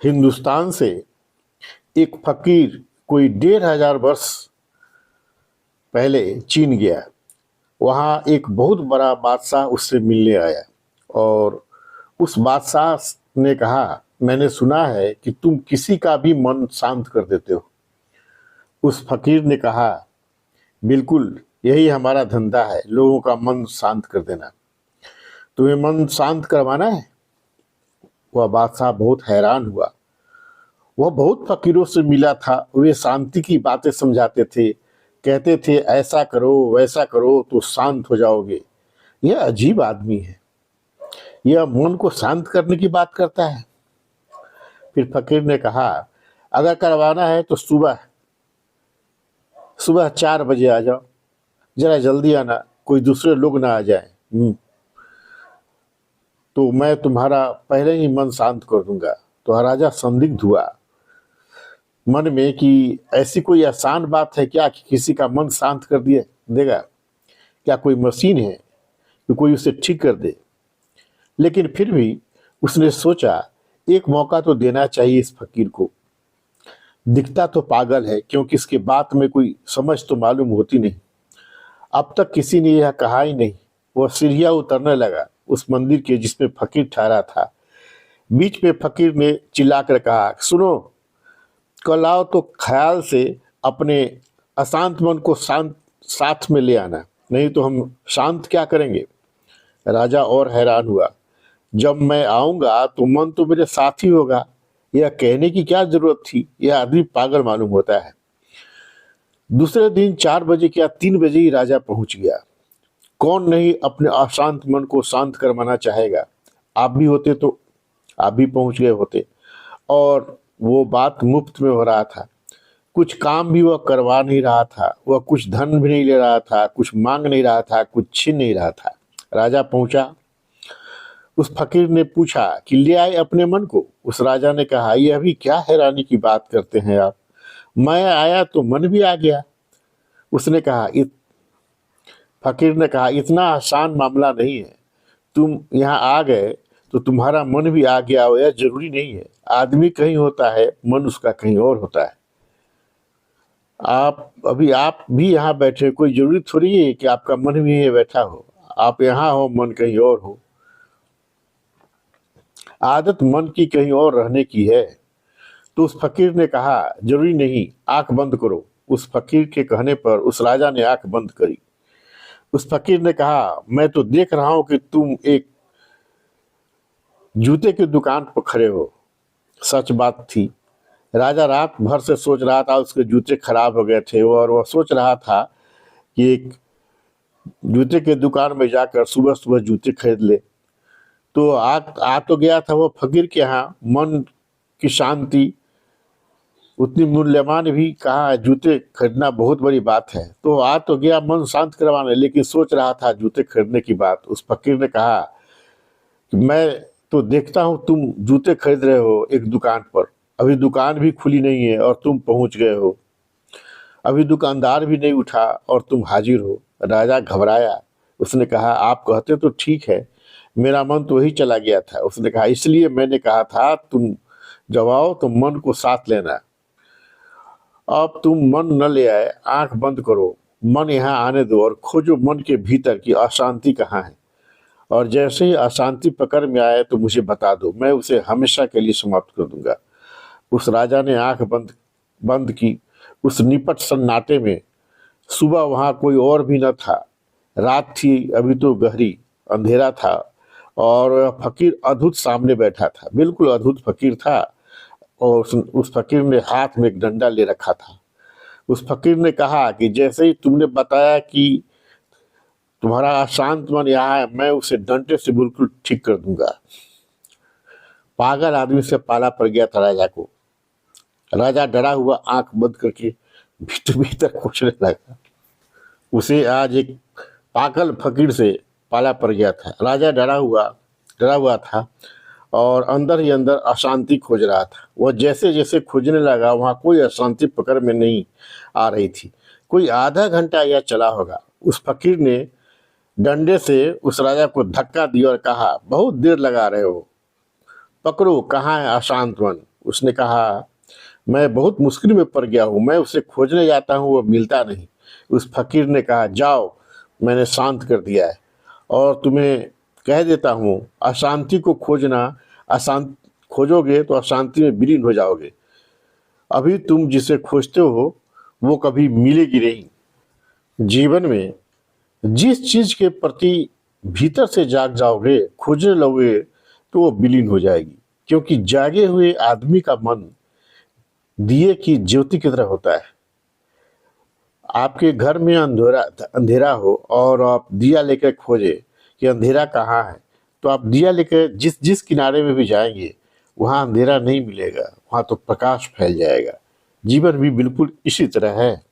हिंदुस्तान से एक फकीर कोई 1500 वर्ष पहले चीन गया। वहाँ एक बहुत बड़ा बादशाह उससे मिलने आया और उस बादशाह ने कहा, मैंने सुना है कि तुम किसी का भी मन शांत कर देते हो। उस फकीर ने कहा, बिल्कुल, यही हमारा धंधा है, लोगों का मन शांत कर देना। तुम्हें मन शांत करवाना है? वह बादशाह बहुत हैरान हुआ। वह बहुत फकीरों से मिला था, वे शांति की बातें समझाते थे, कहते थे ऐसा करो वैसा करो तो शांत हो जाओगे। यह अजीब आदमी है, यह मन को शांत करने की बात करता है। फिर फकीर ने कहा, अगर करवाना है तो सुबह सुबह 4 बजे आ जाओ, जरा जल्दी आना, कोई दूसरे लोग ना आ जाए। तो मैं तुम्हारा पहले ही मन शांत कर दूंगा। तो राजा संदिग्ध हुआ मन में कि ऐसी कोई आसान बात है क्या कि किसी का मन शांत कर दिए देगा? क्या कोई मशीन है कि कोई उसे ठीक कर दे? लेकिन फिर भी उसने सोचा, एक मौका तो देना चाहिए इस फकीर को। दिखता तो पागल है, क्योंकि इसके बात में कोई समझ तो मालूम होती नहीं। अब तक किसी ने यह कहा ही नहीं। वह सीढ़ियां उतरने लगा उस मंदिर के जिसमें फकीर ठहरा था। बीच में फकीर ने चिल्लाकर कहा, सुनो, कल आओ तो ख्याल से अपने अशांत मन को शांत साथ में ले आना, नहीं तो हम शांत क्या करेंगे? राजा और हैरान हुआ। जब मैं आऊंगा तो मन तो मेरे साथ ही होगा, यह कहने की क्या जरूरत थी? यह आदमी पागल मालूम होता है। दूसरे दिन 4 बजे क्या 3 बजे ही राजा पहुंच गया। कौन नहीं अपने अशांत मन को शांत करवाना चाहेगा? आप भी होते तो आप भी पहुंच गए होते। और वो बात मुफ्त में हो रहा था। कुछ काम भी वह करवा नहीं रहा था, वह कुछ धन भी नहीं ले रहा था, कुछ मांग नहीं रहा था, कुछ छीन नहीं रहा था। राजा पहुंचा। उस फकीर ने पूछा कि ले आए अपने मन को? उस राजा ने कहा, यह भी क्या हैरानी की बात करते हैं आप, मैं आया तो मन भी आ गया। उसने कहा, फकीर ने कहा, इतना आसान मामला नहीं है। तुम यहाँ आ गए तो तुम्हारा मन भी आ गया हो, यह जरूरी नहीं है। आदमी कहीं होता है, मन उसका कहीं और होता है। आप भी यहाँ बैठे, कोई जरूरी थोड़ी है कि आपका मन भी यहीं बैठा हो। आप यहाँ हो, मन कहीं और हो। आदत मन की कहीं और रहने की है। तो उस फकीर ने कहा, जरूरी नहीं, आंख बंद करो। उस फकीर के कहने पर उस राजा ने आंख बंद करी। उस फकीर ने कहा, मैं तो देख रहा हूं कि तुम एक जूते की दुकान पर खड़े हो। सच बात थी। राजा रात भर से सोच रहा था, उसके जूते खराब हो गए थे और वह सोच रहा था कि एक जूते के दुकान में जाकर सुबह सुबह जूते खरीद ले। तो आ तो गया था वो फकीर के यहाँ। मन की शांति उतनी मूल्यवान भी कहा है, जूते खरीदना बहुत बड़ी बात है। तो आ तो गया मन शांत करवाने, लेकिन सोच रहा था जूते खरीदने की बात। उस फकीर ने कहा कि मैं तो देखता हूँ तुम जूते खरीद रहे हो एक दुकान पर। अभी दुकान भी खुली नहीं है और तुम पहुंच गए हो। अभी दुकानदार भी नहीं उठा और तुम हाजिर हो। राजा घबराया। उसने कहा, आप कहते तो ठीक है, मेरा मन तो वही चला गया था। उसने कहा, इसलिए मैंने कहा था तुम जब आओ तो मन को साथ लेना। अब तुम मन न ले आए, आंख बंद करो, मन यहाँ आने दो और खोजो मन के भीतर की अशांति कहाँ है। और जैसे ही अशांति पकड़ में आए तो मुझे बता दो, मैं उसे हमेशा के लिए समाप्त कर दूंगा। उस राजा ने आंख बंद बंद की। उस निपट सन्नाटे में सुबह वहां कोई और भी न था। रात थी अभी तो गहरी, अंधेरा था और वह फकीर अद्भुत सामने बैठा था। बिल्कुल अद्भुत फकीर था। और उस फकीर ने हाथ में एक डंडा ले रखा था। उस फकीर ने कहा कि जैसे ही तुमने बताया कि तुम्हारा अशांत मन यहाँ है, मैं उसे डंडे से बिल्कुल ठीक कर दूंगा। पागल आदमी से पाला पड़ गया था राजा को। राजा डरा हुआ आंख बंद करके भीतर भीतर खोजने लगा। उसे आज एक पागल फकीर से पाला पड़ गया था। राजा डरा हुआ था और अंदर ही अंदर अशांति खोज रहा था। वह जैसे जैसे खोजने लगा, वहाँ कोई अशांति पकड़ में नहीं आ रही थी। कोई आधा घंटा या चला होगा। उस फकीर ने डंडे से उस राजा को धक्का दिया और कहा, बहुत देर लगा रहे हो, पकड़ो, कहाँ है अशांत मन? उसने कहा, मैं बहुत मुश्किल में पड़ गया हूँ, मैं उसे खोजने जाता हूँ, वो मिलता नहीं। उस फकीर ने कहा, जाओ, मैंने शांत कर दिया है और तुम्हें कह देता हूँ, अशांति को खोजना, अशांत खोजोगे तो अशांति में विलीन हो जाओगे। अभी तुम जिसे खोजते हो वो कभी मिलेगी नहीं। जीवन में जिस चीज के प्रति भीतर से जाग जाओगे, खोजने लगोगे, तो वो विलीन हो जाएगी। क्योंकि जागे हुए आदमी का मन दिए की ज्योति की तरह होता है। आपके घर में अंधेरा अंधेरा हो और आप दिया लेकर खोजे कि अंधेरा कहाँ है, तो आप दिया लेकर जिस जिस किनारे में भी जाएंगे वहाँ अंधेरा नहीं मिलेगा, वहाँ तो प्रकाश फैल जाएगा। जीवन भी बिल्कुल इसी तरह है।